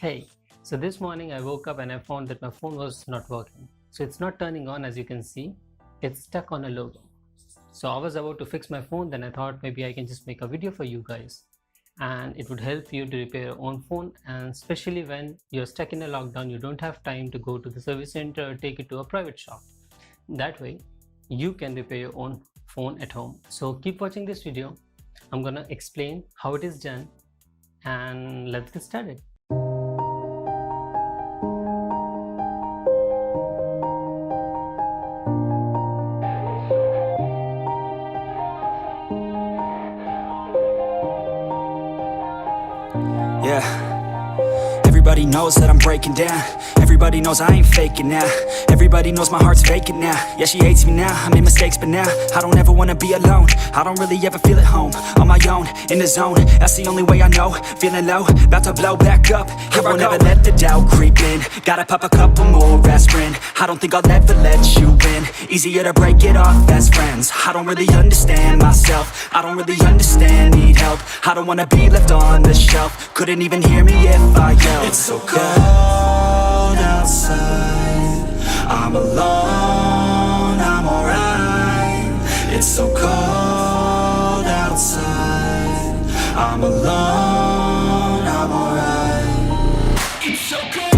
Hey, so this morning I woke up and I found that my phone was not working. So it's not turning on, as you can see. It's stuck on a logo. So I was about to fix my phone, then I thought maybe I can just make a video for you guys. And it would help you to repair your own phone, and especially when you're stuck in a lockdown, you don't have time to go to the service center or take it to a private shop. That way, you can repair your own phone at home. So keep watching this video. I'm gonna explain how it is done, and let's get started. Yeah. Everybody knows that I'm breaking down. Everybody knows I ain't faking now. Everybody knows my heart's vacant now. Yeah, she hates me now, I made mistakes but now I don't ever wanna be alone. I don't really ever feel at home. On my own, in the zone, that's the only way I know. Feeling low, about to blow back up. Here I won't ever let the doubt creep in. Gotta pop a couple more aspirin. I don't think I'll ever let you in. Easier to break it off best friends. I don't really understand myself. I don't really understand, need help. I don't wanna be left on the shelf. Couldn't even hear me if I yelled. It's so cold outside, I'm alone, I'm alright. It's so cold outside, I'm alone, I'm alright. It's so cold.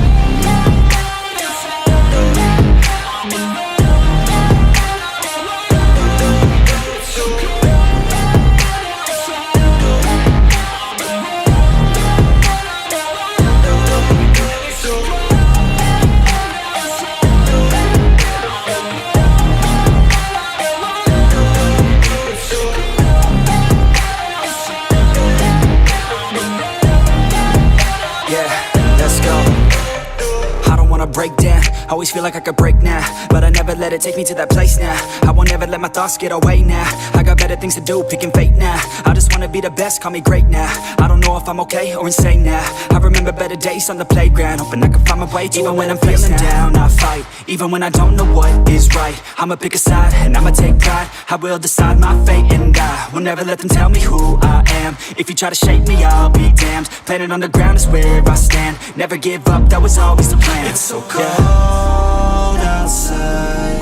Break down, always feel like I could break now, but I never let it take me to that place now. I won't ever let my thoughts get away now. I got better things to do, picking fate now. I just wanna be the best, call me great now. I don't know if I'm okay or insane now. I remember better days on the playground, hoping I can find my way to even when I'm feeling down, I fight, even when I don't know what is right. I'ma pick a side, and I'ma take pride. I will decide my fate, and I will never let them tell me who I am. If you try to shape me, I'll be damned. Planet on the ground is where I stand. Never give up, that was always the plan. It's so cold outside,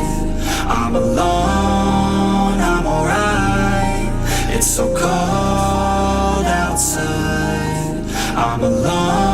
I'm alone, I'm alright. It's so cold outside, I'm alone.